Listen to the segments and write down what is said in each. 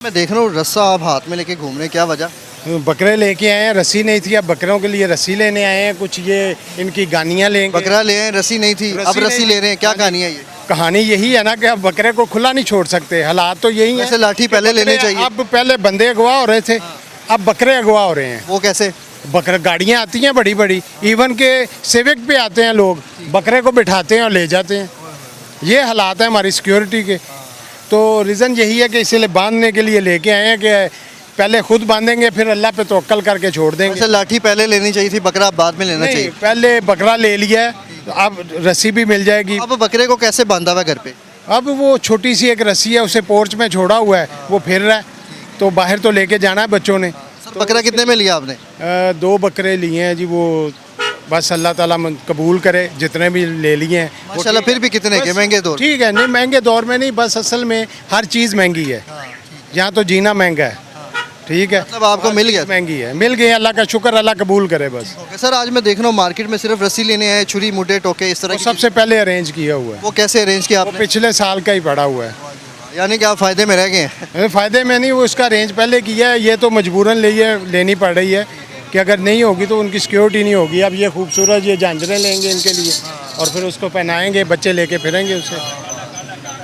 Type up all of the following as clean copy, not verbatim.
मैं देख रहा हूँ रस्सा आप हाथ में लेके घूम रहे हैं, क्या वजह? बकरे लेके आए हैं, रस्सी नहीं थी, अब बकरों के लिए रस्सी लेने आए हैं। कुछ ये इनकी गानियाँ लेंगे। बकरा ले आए, रस्सी नहीं थी, अब रस्सी ले रहे हैं, क्या कहानी है ये? कहानी यही है ना कि अब बकरे को खुला नहीं छोड़ सकते, हालात तो यही है। वैसे लाठी पहले लेनी चाहिए। अब पहले बंदे अगवा हो रहे थे, अब बकरे अगवा हो रहे हैं। वो कैसे? बकरे गाड़ियाँ आती हैं बड़ी बड़ी, इवन के सिविक पे आते हैं लोग, बकरे को बिठाते हैं और ले जाते हैं। ये हालात है हमारी सिक्योरिटी के। तो रीज़न यही है कि इसीलिए बांधने के लिए लेके आए हैं कि पहले खुद बांधेंगे फिर अल्लाह पे तवक्कल करके छोड़ देंगे। वैसे लाठी पहले लेनी चाहिए थी, बकरा बाद में लेना चाहिए। पहले बकरा ले लिया है, अब रस्सी भी मिल जाएगी। अब बकरे को कैसे बांधा हुआ है घर पे? अब वो छोटी सी एक रस्सी है, उसे पोर्च में छोड़ा हुआ है, वो फिर रहा है, तो बाहर तो लेके जाना है बच्चों ने। सर बकरा कितने में लिया आपने? 2 बकरे लिए हैं जी, वो बस अल्लाह ताला कबूल करे, जितने भी ले लिए हैं। माशाल्लाह, फिर भी कितने के? महंगे दौर? ठीक है, नहीं महंगे दौर में नहीं, बस असल में हर चीज़ महंगी है, यहाँ तो जीना महंगा है। ठीक है, मतलब आपको मिल गया? महंगी है, मिल गई, अल्लाह का शुक्र, अल्लाह कबूल करे बस। सर आज मैं देख रहा हूँ मार्केट में सिर्फ रस्सी लेने आए, छुरी मुड्डे टोके इस तरह की सबसे पहले अरेंज किया हुआ है, वो कैसे अरेंज किया आपने? पिछले साल का ही पड़ा हुआ है। यानी कि आप फायदे में रह गए हैं। फ़ायदे में नहीं, वो उसका अरेंज पहले किया है, ये तो मजबूरन लेनी पड़ रही है कि अगर नहीं होगी तो उनकी सिक्योरिटी नहीं होगी। अब ये खूबसूरत ये झांझरें लेंगे इनके लिए और फिर उसको पहनाएंगे, बच्चे लेके फिरेंगे उसे।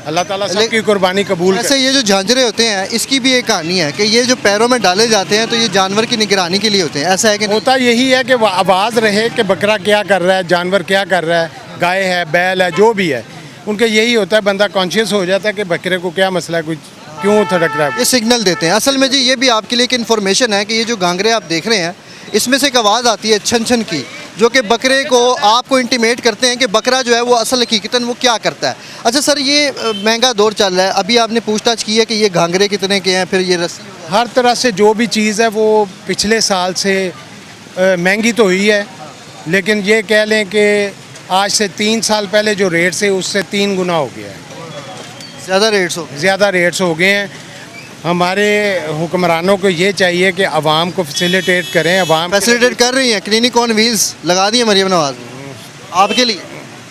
अल्लाह ताला सबकी कुर्बानी कबूल करे। वैसे ये जो झांझरे होते हैं इसकी भी एक कहानी है कि ये जो पैरों में डाले जाते हैं तो ये जानवर की निगरानी के लिए होते हैं, ऐसा है कि नहीं? होता यही है कि वो आवाज़ रहे कि बकरा क्या कर रहा है, जानवर क्या कर रहा है, गाय है, बैल है, जो भी है, उनके यही होता है। बंदा कॉन्शियस हो जाता है कि बकरे को क्या मसला है, कुछ क्यों थड़क रहा है। ये सिग्नल देते हैं। असल में जी ये भी आपके लिए एक इन्फॉर्मेशन है कि ये जो घांगरे आप देख रहे हैं इसमें से एक आवाज़ आती है छन छन की, जो कि बकरे को आपको इंटीमेट करते हैं कि बकरा जो है वो असल हकीकतन वो क्या करता है। अच्छा सर, ये महंगा दौर चल रहा है, अभी आपने पूछताछ की है कि ये घांगरे कितने के हैं, फिर ये रस्सी? हर तरह से जो भी चीज़ है वो पिछले साल से महंगी तो हुई है, लेकिन ये कह लें कि आज से 3 साल पहले जो रेट्स है उससे 3 गुना हो गया है। ज़्यादा रेट्स हो? ज़्यादा रेट्स हो गए हैं। हमारे हुक्मरानों को ये चाहिए कि आवाम को फैसिलिटेट करें। आवाम फैसिलिटेट कर रही हैं, क्लिनिक ऑन व्हील्स लगा दिए मरियम नवाज आपके लिए।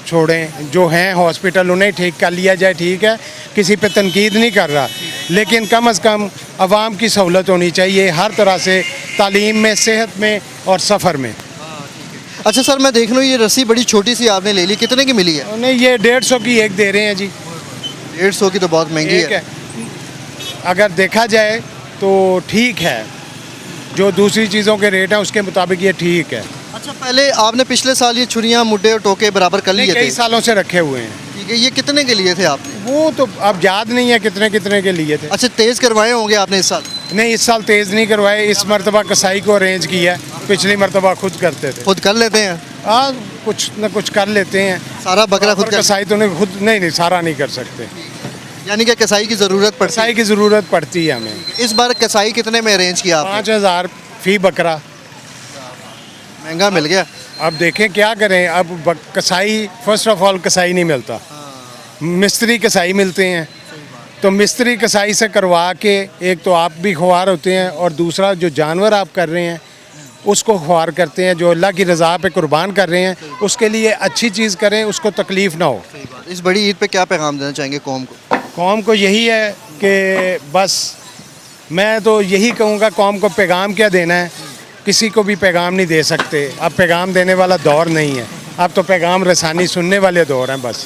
छोड़ें, जो हैं हॉस्पिटल उन्हें ठीक कर लिया जाए, ठीक है, किसी पे तनकीद नहीं कर रहा, लेकिन कम से कम आवाम की सहूलत होनी चाहिए हर तरह से, तालीम में, सेहत में और सफ़र में। अच्छा सर, मैं देख रहा हूँ ये रस्सी बड़ी छोटी सी आपने ले ली, कितने की मिली है? उन्हें ये 150 की एक दे रहे हैं जी। 150 की तो बहुत महंगी ठीक है। है, अगर देखा जाए तो ठीक है, जो दूसरी चीज़ों के रेट हैं उसके मुताबिक ये ठीक है। अच्छा, पहले आपने पिछले साल ये छुरियाँ मुड्डे और टोके बराबर कर लिए थे? कई सालों से रखे हुए हैं। ठीक है, ये कितने के लिए थे आपने? वो तो अब याद नहीं है कितने कितने के लिए थे। अच्छा, तेज़ करवाए होंगे आपने इस साल? नहीं, इस साल तेज़ नहीं करवाए, इस मरतबा कसाई को अरेंज किया है, पिछली मरतबा खुद करते थे। खुद कर लेते हैं? हाँ, कुछ न कुछ कर लेते हैं। सारा बकरा खुद कर? कसाई तो नहीं, खुद नहीं, सारा नहीं कर सकते, यानी कि कसाई की ज़रूरत पड़ती है? कसाई की ज़रूरत पड़ती है हमें। इस बार कसाई कितने में अरेंज किया आपने? 5000 फी बकरा। महंगा मिल गया। अब देखें क्या करें, अब कसाई, फर्स्ट ऑफ ऑल कसाई नहीं मिलता, मिस्त्री कसाई मिलते हैं, तो मिस्त्री कसाई से करवा के एक तो आप भी खुआर होते हैं और दूसरा जो जानवर आप कर रहे हैं उसको खुआर करते हैं, जो अल्लाह की रज़ा पे कुर्बान कर रहे हैं, उसके लिए अच्छी चीज़ करें, उसको तकलीफ़ ना हो। इस बड़ी ईद पे क्या पैगाम देना चाहेंगे कौम को? कौम को यही है कि बस मैं तो यही कहूँगा, कौम को पैगाम क्या देना है, किसी को भी पैगाम नहीं दे सकते। अब पैगाम देने वाला दौर नहीं है, अब तो पैगाम रसानी सुनने वाले दौर हैं बस,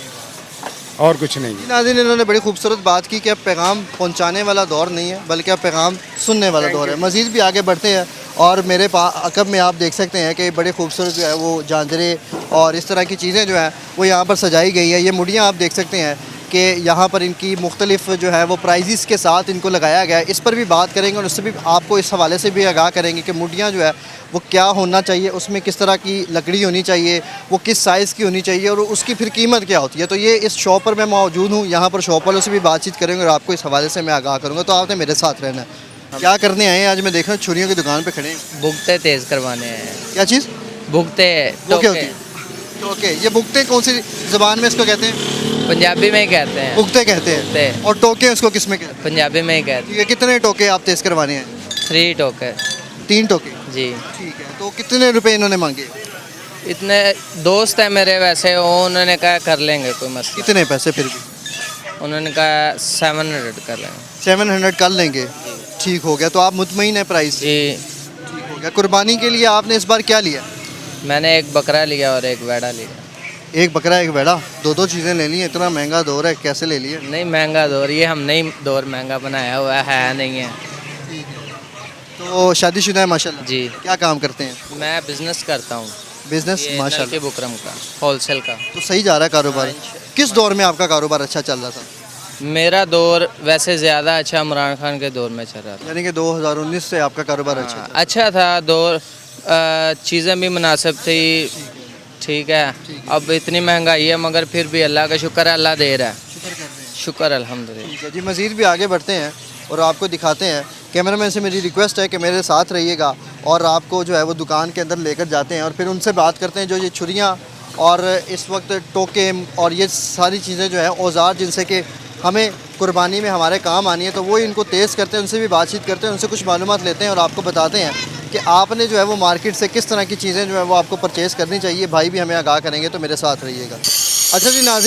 और कुछ नहीं। नाज़रीन, इन्होंने बड़ी खूबसूरत बात की कि अब पैगाम पहुंचाने वाला दौर नहीं है बल्कि अब पैगाम सुनने वाला दौर है। मज़ीद भी आगे बढ़ते हैं और मेरे अकब में आप देख सकते हैं कि बड़े खूबसूरत जो है वो झांझरे और इस तरह की चीज़ें जो हैं वो यहाँ पर सजाई गई है। ये मुड़ियाँ आप देख सकते हैं कि यहाँ पर इनकी मुख्तलिफ जो है वो प्राइजेस के साथ इनको लगाया गया है। इस पर भी बात करेंगे और उससे भी आपको इस हवाले से भी आगाह करेंगे कि मुड़ियाँ जो है वो क्या होना चाहिए, उसमें किस तरह की लकड़ी होनी चाहिए, वो किस साइज़ की होनी चाहिए और उसकी फिर कीमत क्या होती है। तो ये इस शॉप पर मैं मौजूद हूँ, यहाँ पर शॉप वालों से भी बातचीत करेंगे और आपको इस हवाले से मैं आगाह करूँगा, तो आपने मेरे साथ रहना है। क्या करने आए हैं आज? मैं देख रहा हूँ छुरियों की दुकान पर खड़े हैं। भुगते तेज़ करवाने हैं। क्या चीज़? भुगते वो क्या होती है? ओके, ये भुगते कौन सी ज़बान में इसको कहते हैं? पंजाबी में ही कहते हैं। भुगते कहते हैं। भुगते। और टोके उसको किस में कहते हैं? पंजाबी में ही कहते ठीक है, कितने टोके आप तेज़ करवाने हैं? हैं। 3 टोके 3 टोके। जी। ठीक है, तो कितने रुपए इन्होंने मांगे? इतने दोस्त हैं मेरे, वैसे उन्होंने कहा कर लेंगे, कोई मसला। कितने पैसे फिर भी? उन्होंने कहा 700 कर लेंगे। 700 कर लेंगे। ठीक हो गया, तो आप मुतमईन है प्राइस से? जी ठीक हो गया। कुर्बानी के लिए आपने इस बार क्या लिया? मैंने एक बकरा लिया और एक वेड़ा लिया। एक बकरा एक भेड़ा, दो चीज़ें ले ली? इतना महंगा दौर है, कैसे ले लिए? नहीं महंगा दौर, ये हम नहीं दौर महंगा बनाया हुआ है नहीं है। तो शादीशुदा है माशाल्लाह? जी क्या काम करते हैं? मैं बिजनेस करता हूँ, बिजनेस ये माशाल्लाह। नलके बुकरम का, होलसेल का। तो सही जा रहा है कारोबार? किस दौर में आपका कारोबार अच्छा चल रहा था? मेरा दौर वैसे ज़्यादा अच्छा इमरान खान के दौर में चल रहा था। यानी कि 2019 से आपका कारोबार अच्छा हाँ, चल अच्छा था दौर, चीज़ें भी मुनासिब थी, ठीक है। अब इतनी महंगाई है मगर फिर भी अल्लाह का शुक्र है, अल्लाह दे रहा है, शुक्र कर रहे हैं। शुक्र अल्हम्दुलिल्लाह। ठीक है जी, मज़ीद भी आगे बढ़ते हैं और आपको दिखाते हैं। कैमरामैन से मेरी रिक्वेस्ट है कि मेरे साथ रहिएगा और आपको जो है वो दुकान के अंदर लेकर जाते हैं और फिर उनसे बात करते हैं जो ये छुरियाँ और इस वक्त टोके और ये सारी चीज़ें जो है औज़ार जिनसे कि हमें कुर्बानी में हमारे काम आनी है, तो वो इनको तेज़ करते हैं, उनसे भी बातचीत करते हैं, उनसे कुछ मालूमात लेते हैं और आपको बताते हैं कि आपने जो है वो मार्केट से किस तरह की चीज़ें जो है वो आपको परचेज़ करनी चाहिए। भाई भी हमें आगाह करेंगे, तो मेरे साथ रहिएगा। अच्छा जी नाज़रीन,